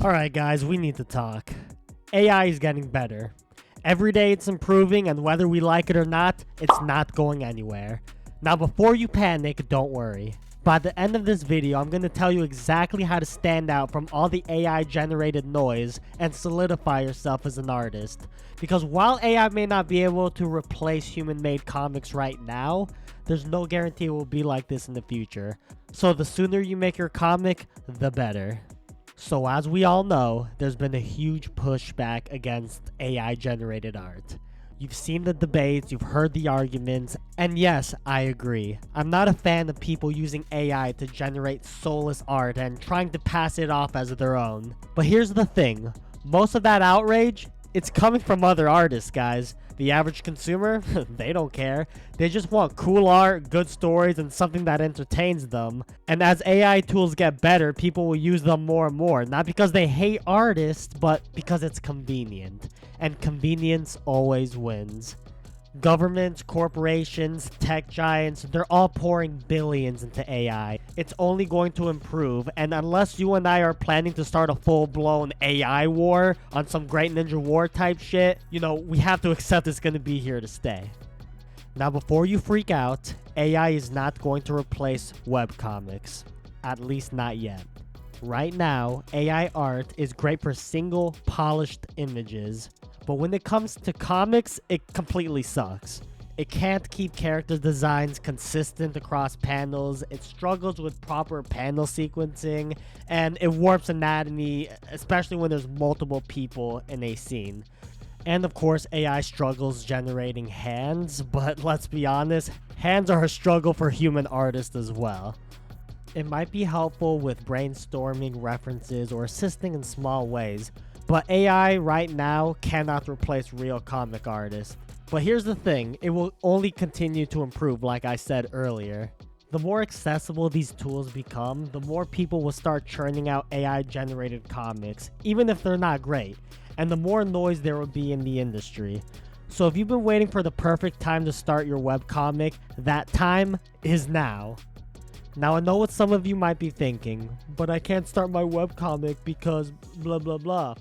Alright guys, we need to talk. AI is getting better. Every day it's improving, and whether we like it or not, it's not going anywhere. Now before you panic, don't worry. By the end of this video, I'm going to tell you exactly how to stand out from all the AI generated noise and solidify yourself as an artist. Because while AI may not be able to replace human-made comics right now, there's no guarantee it will be like this in the future. So the sooner you make your comic, the better. So as we all know, there's been a huge pushback against AI generated art. You've seen the debates, you've heard the arguments, and yes, I agree. I'm not a fan of people using AI to generate soulless art and trying to pass it off as their own. But here's the thing, most of that outrage, it's coming from other artists, guys. The average consumer, they don't care. They just want cool art, good stories, and something that entertains them. And as AI tools get better, people will use them more and more. Not because they hate artists, but because it's convenient. And convenience always wins. Governments, corporations, tech giants, they're all pouring billions into AI. It's only going to improve, and unless you and I are planning to start a full-blown AI war on some Great Ninja War type shit, we have to accept it's going to be here to stay. Now before you freak out, AI is not going to replace webcomics. At least not yet. Right now, AI art is great for single, polished images. But when it comes to comics, it completely sucks. It can't keep character designs consistent across panels, it struggles with proper panel sequencing, and it warps anatomy, especially when there's multiple people in a scene. And of course, AI struggles generating hands, but let's be honest, hands are a struggle for human artists as well. It might be helpful with brainstorming references or assisting in small ways, but AI right now cannot replace real comic artists. But here's the thing, it will only continue to improve like I said earlier. The more accessible these tools become, the more people will start churning out AI generated comics, even if they're not great, and the more noise there will be in the industry. So if you've been waiting for the perfect time to start your webcomic, that time is now. Now I know what some of you might be thinking, but I can't start my webcomic because blah blah blah.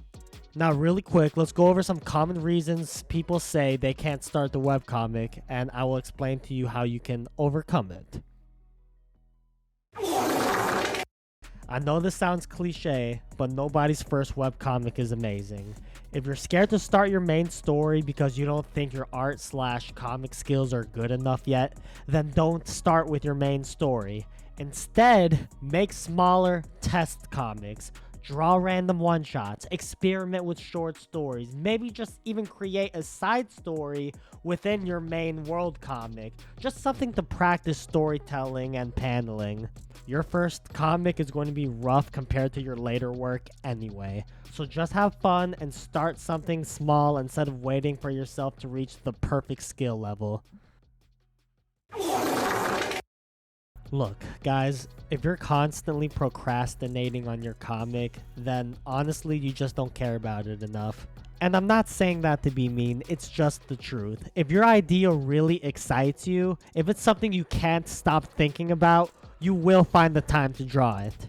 Now really quick, let's go over some common reasons people say they can't start the webcomic, and I will explain to you how you can overcome it. I know this sounds cliche, but nobody's first webcomic is amazing. If you're scared to start your main story because you don't think your art/comic skills are good enough yet, then don't start with your main story. Instead, make smaller test comics. Draw random one-shots, experiment with short stories, maybe just even create a side story within your main world comic. Just something to practice storytelling and paneling. Your first comic is going to be rough compared to your later work anyway. So just have fun and start something small instead of waiting for yourself to reach the perfect skill level. Look, guys, if you're constantly procrastinating on your comic, then honestly, you just don't care about it enough. And I'm not saying that to be mean, it's just the truth. If your idea really excites you, if it's something you can't stop thinking about, you will find the time to draw it.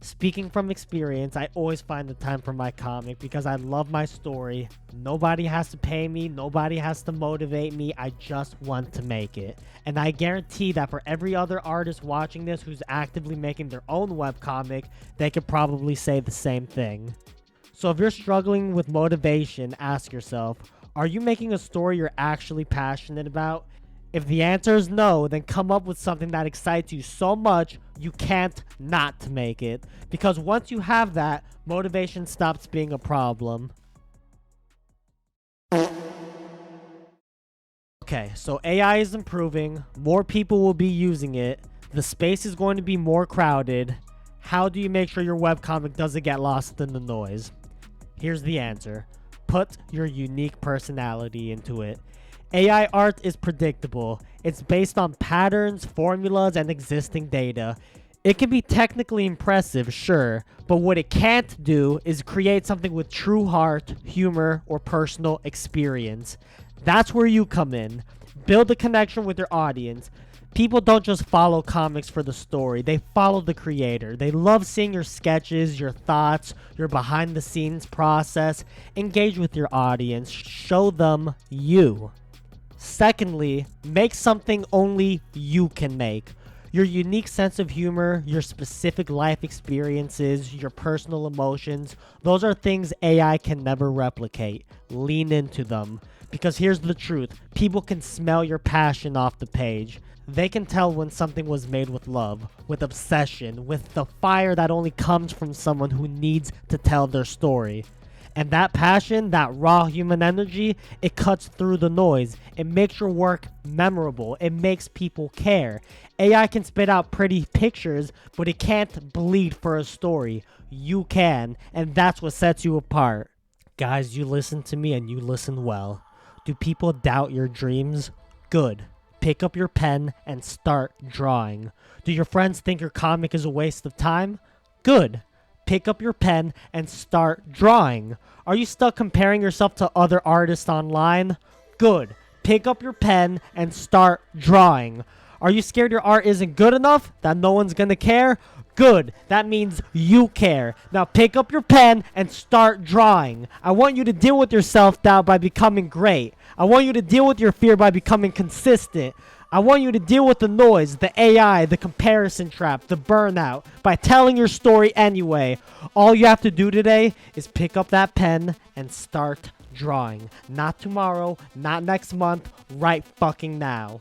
Speaking from experience, I always find the time for my comic because I love my story. Nobody has to pay me, nobody has to motivate me, I just want to make it. And I guarantee that for every other artist watching this who's actively making their own webcomic, they could probably say the same thing. So if you're struggling with motivation, ask yourself, are you making a story you're actually passionate about? If the answer is no, then come up with something that excites you so much you can't not make it. Because once you have that, motivation stops being a problem. Okay, so AI is improving, more people will be using it, the space is going to be more crowded. How do you make sure your webcomic doesn't get lost in the noise? Here's the answer. Put your unique personality into it. AI art is predictable. It's based on patterns, formulas, and existing data. It can be technically impressive, sure, but what it can't do is create something with true heart, humor, or personal experience. That's where you come in. Build a connection with your audience. People don't just follow comics for the story, they follow the creator. They love seeing your sketches, your thoughts, your behind the scenes process. Engage with your audience, show them you. Secondly, make something only you can make. Your unique sense of humor, your specific life experiences, your personal emotions, those are things AI can never replicate. Lean into them. Because here's the truth, people can smell your passion off the page. They can tell when something was made with love, with obsession, with the fire that only comes from someone who needs to tell their story. And that passion, that raw human energy, it cuts through the noise. It makes your work memorable. It makes people care. AI can spit out pretty pictures, but it can't bleed for a story. You can, and that's what sets you apart. Guys, you listen to me and you listen well. Do people doubt your dreams? Good. Pick up your pen and start drawing. Do your friends think your comic is a waste of time? Good. Pick up your pen and start drawing. Are you stuck comparing yourself to other artists online? Good. Pick up your pen and start drawing. Are you scared your art isn't good enough? That no one's gonna care? Good. That means you care. Now pick up your pen and start drawing. I want you to deal with your self-doubt by becoming great. I want you to deal with your fear by becoming consistent. I want you to deal with the noise, the AI, the comparison trap, the burnout by telling your story anyway. All you have to do today is pick up that pen and start drawing. Not tomorrow, not next month, right fucking now.